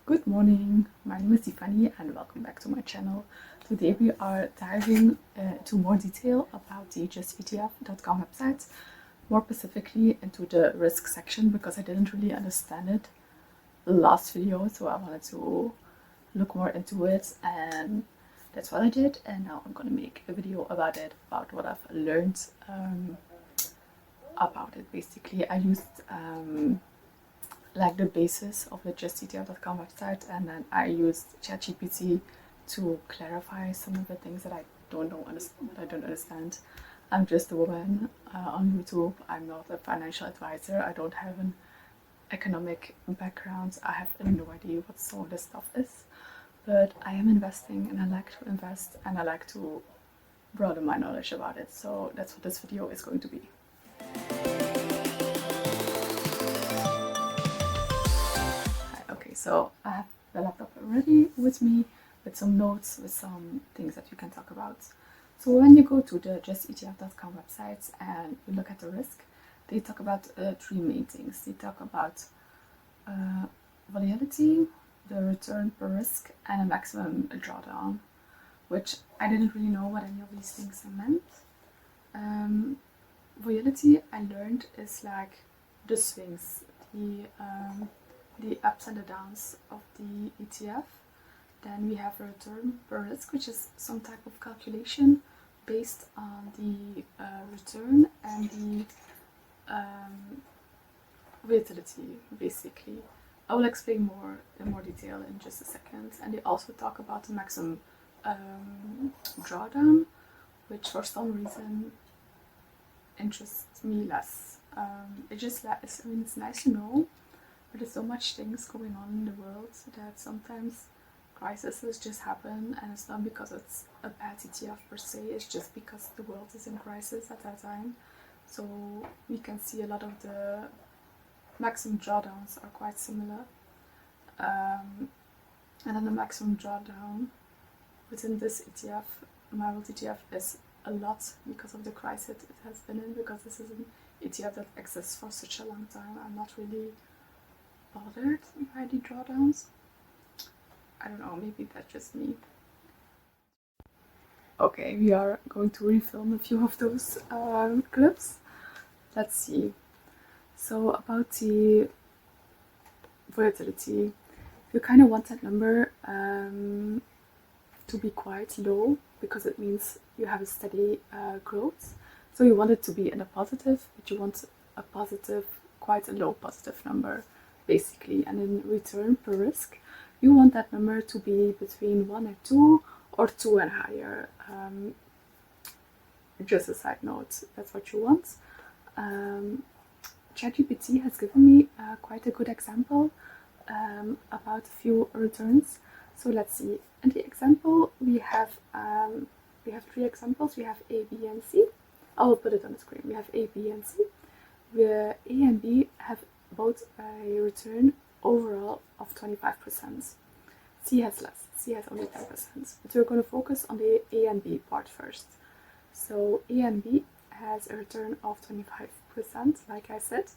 Good morning, my name is Tiffanie and welcome back to my channel. Today we are diving into more detail about the justetf.com website, more specifically into the risk section because I didn't really understand it last video, so I wanted to look more into it and that's what I did, and now I'm gonna make a video about it, about what I've learned about it. Basically, I used like the basis of the justetf.com website, and then I used ChatGPT to clarify some of the things that I don't understand. I'm just a woman on YouTube. I'm not a financial advisor. I don't have an economic background. I have no idea what some of this stuff is, but I am investing and I like to invest and I like to broaden my knowledge about it. So that's what this video is going to be. Okay, so I have the laptop ready with me with some notes, with some things that you can talk about. So when you go to the justetf.com website and you look at the risk, they talk about three main things. They talk about volatility, the return per risk, and a maximum drawdown, which I didn't really know what any of these things meant. Volatility, I learned, is like the swings, the ups and the downs of the ETF. Then we have return per risk, which is some type of calculation based on the return and the volatility, basically. I will explain more in more detail in just a second. And they also talk about the maximum drawdown, which for some reason interests me less. It's nice to know, but there's so much things going on in the world that sometimes crises just happen, and it's not because it's a bad ETF per se, it's just because the world is in crisis at that time. So we can see a lot of the maximum drawdowns are quite similar. And then the maximum drawdown within this ETF, my world ETF, is a lot because of the crisis it has been in, because this is an ETF that exists for such a long time. I'm not really bothered by the drawdowns. I don't know, maybe that's just me. Okay, we are going to refilm a few of those clips. Let's see. So about the volatility, you kind of want that number to be quite low, because it means you have a steady growth. So you want it to be in a positive, but you want a positive, quite a low positive number, basically. And in return per risk, you want that number to be between 1 and 2, or 2 and higher. Just a side note, that's what you want. ChatGPT has given me quite a good example about a few returns. So let's see. In the example, we have 3 examples. We have A, B, and C. I will put it on the screen. We have A, B, and C. Where A and B have both a return overall of 25%. C has less. C has only 10%. But we're going to focus on the A and B part first. So A and B has a return of 25%, like I said.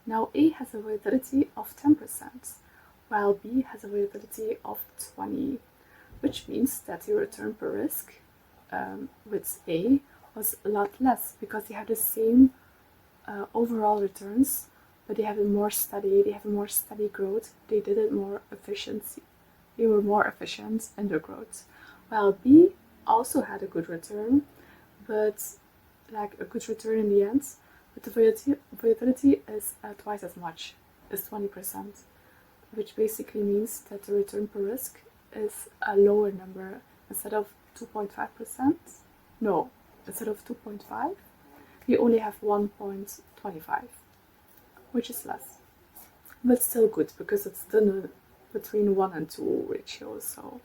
Now A has a volatility of 10%, while B has a volatility of 20%, which means that the return per risk with A was a lot less, because they have the same overall returns, but they have a more steady growth. They did it more efficiency. They were more efficient in their growth. While B also had a good return, but like a good return in the end, but the volatility is twice as much, is 20%, which basically means that the return per risk is a lower number. Instead of 2.5%, no, instead of 2.5, you only have 1.25, which is less, but still good, because it's still between 1 and 2 ratios, so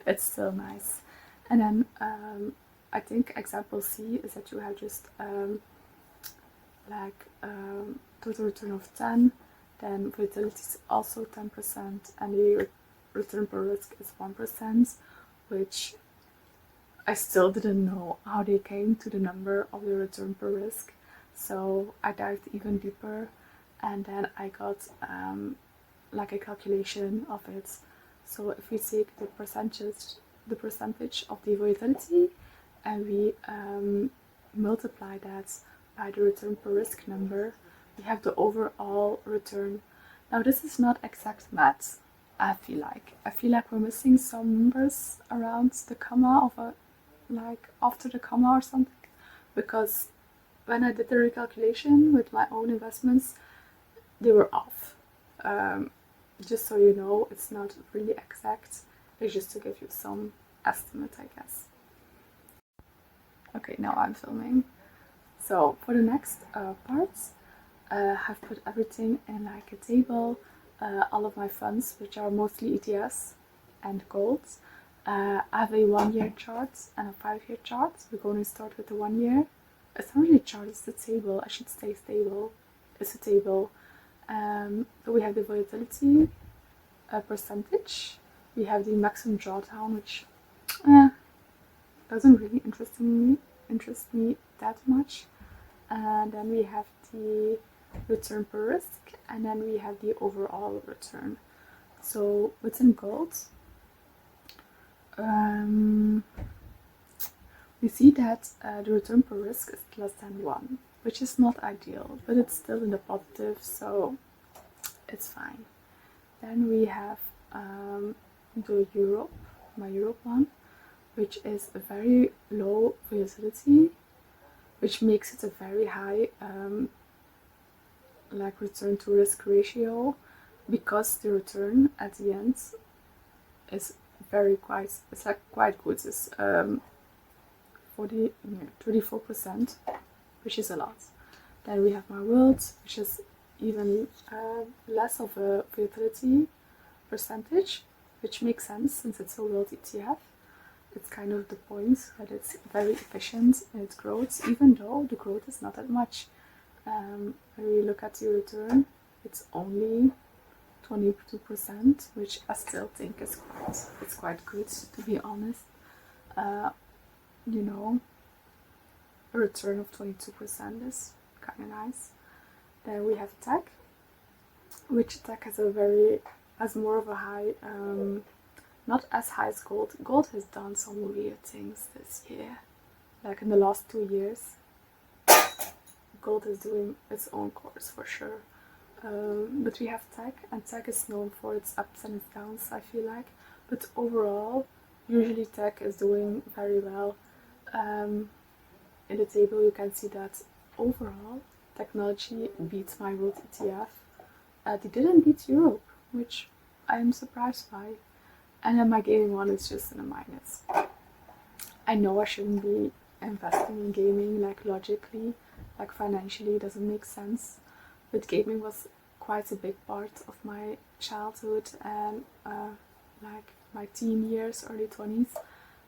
it's still nice. And then I think example C is that you have just total return of 10, then volatility is also 10%, and the return per risk is 1%, which I still didn't know how they came to the number of the return per risk. So I dived even deeper, and then I got like a calculation of it So if we take the percentage of the volatility, and we multiply that by the return per risk number, we have the overall return. Now this is not exact math, I feel like. We're missing some numbers around the comma like after the comma or something, because when I did the recalculation with my own investments, they were off. Just so you know, it's not really exact. It's just to give you some estimate, I guess. Okay, now I'm filming. So for the next parts, I have put everything in like a table. All of my funds, which are mostly ETFs and gold. I have a 1 year chart and a 5 year chart. We're going to start with the 1 year. It's not really a chart, it's a table. I should say stable. It's a table. So we have the volatility percentage. We have the maximum drawdown, which doesn't really interest me that much. And then we have the return per risk, and then we have the overall return. So within gold, we see that the return per risk is less than 1, which is not ideal, but it's still in the positive, so it's fine. Then we have the Europe, my Europe one, which is a very low volatility, which makes it a very high like return to risk ratio, because the return at the end is quite good. It's 34%, which is a lot. Then we have my world, which is even less of a volatility percentage, which makes sense since it's a world ETF. It's kind of the point that it's very efficient in its growth, even though the growth is not that much. When we look at the return, it's only 22%, which I still think is quite good, to be honest. You know, a return of 22% is kind of nice. Then we have tech, which tech has more of a high, not as high as gold. Gold has done some weird things this year, like in the last 2 years. Gold is doing its own course for sure. But we have tech, and tech is known for its ups and its downs, I feel like. But overall, usually tech is doing very well. In the table you can see that overall technology beats my world ETF. They didn't beat Europe, which I'm surprised by. And then my gaming one is just in a minus. I know I shouldn't be investing in gaming, like logically, like financially, it doesn't make sense. But gaming was quite a big part of my childhood and like my teen years, early 20s.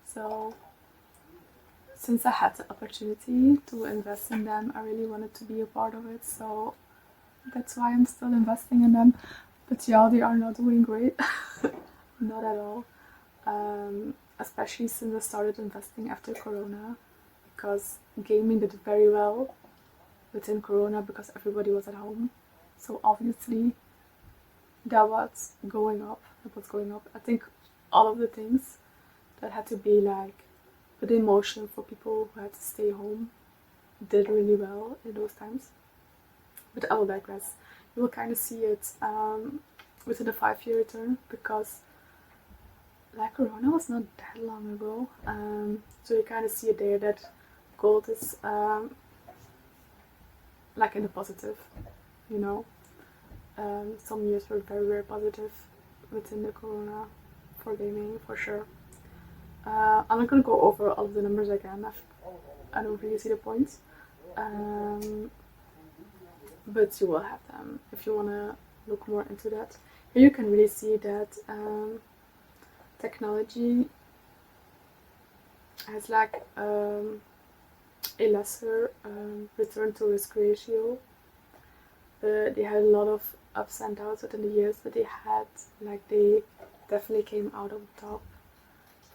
So since I had the opportunity to invest in them, I really wanted to be a part of it. So that's why I'm still investing in them. But yeah, they are not doing great. Not at all. Especially since I started investing after Corona, because gaming did very well within Corona because everybody was at home. So obviously that was going up. I think all of the things that had to be like put in motion for people who had to stay home did really well in those times. But I will digress. You will kind of see it within the 5-year return, because like Corona was not that long ago. So you kind of see it there that gold is like in the positive, you know. Some years were very, very positive within the Corona for gaming, for sure. I'm not going to go over all of the numbers again. I don't really see the point. But you will have them if you want to look more into that. Here you can really see that technology has like a lesser return to risk ratio. They had a lot of ups and downs within the years, but they definitely came out on top.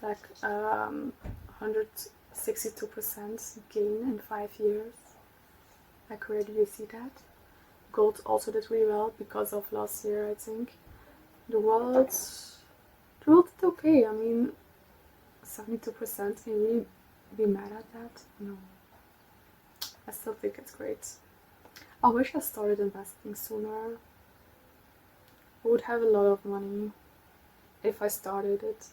Like 162% gain in 5 years. Like, where do you see that? Gold also did really well because of last year, I think. The world the world did okay. I mean, 72%, can we be mad at that? No. I still think it's great. I wish I started investing sooner. I would have a lot of money if I started it.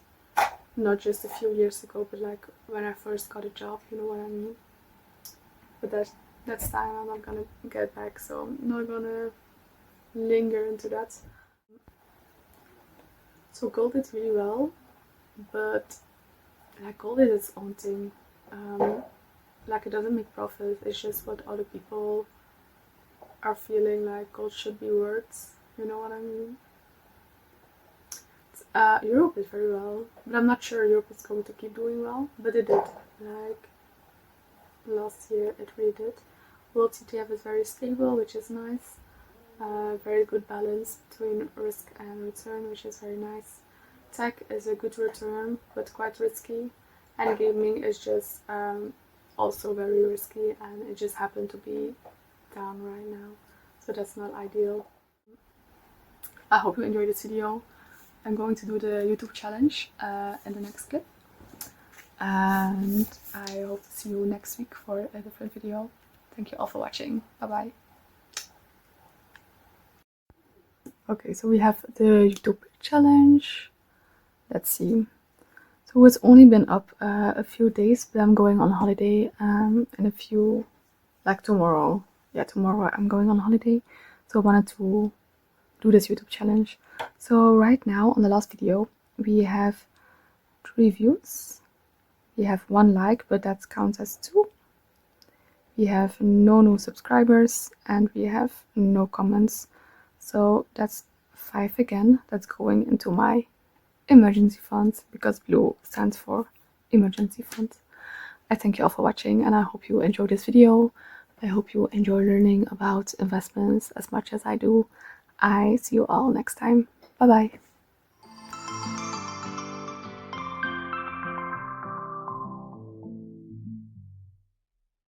Not just a few years ago, but like when I first got a job, you know what I mean? But that's time I'm not gonna get back, so I'm not gonna linger into that. So gold did really well, but like gold is its own thing. Like it doesn't make profit, it's just what other people are feeling like gold should be worth, you know what I mean? Europe did very well, but I'm not sure Europe is going to keep doing well, but it did. Like last year it really did. World ETF is very stable, which is nice. Very good balance between risk and return, which is very nice. Tech is a good return, but quite risky. And gaming is just also very risky, and it just happened to be down right now. So that's not ideal. I hope you enjoyed this video. I'm going to do the YouTube challenge in the next clip. And I hope to see you next week for a different video. Thank you all for watching. Bye bye. Okay, so we have the YouTube challenge. Let's see. So it's only been up a few days, but I'm going on holiday in a few, like tomorrow. Yeah, tomorrow I'm going on holiday. So I wanted to do this YouTube challenge. So right now on the last video we have 3 views. We have 1 like, but that counts as 2. We have no new subscribers and we have no comments. So that's 5 again. That's going into my emergency funds, because blue stands for emergency funds. I thank you all for watching and I hope you enjoyed this video. I hope you enjoy learning about investments as much as I do. I see you all next time. Bye bye.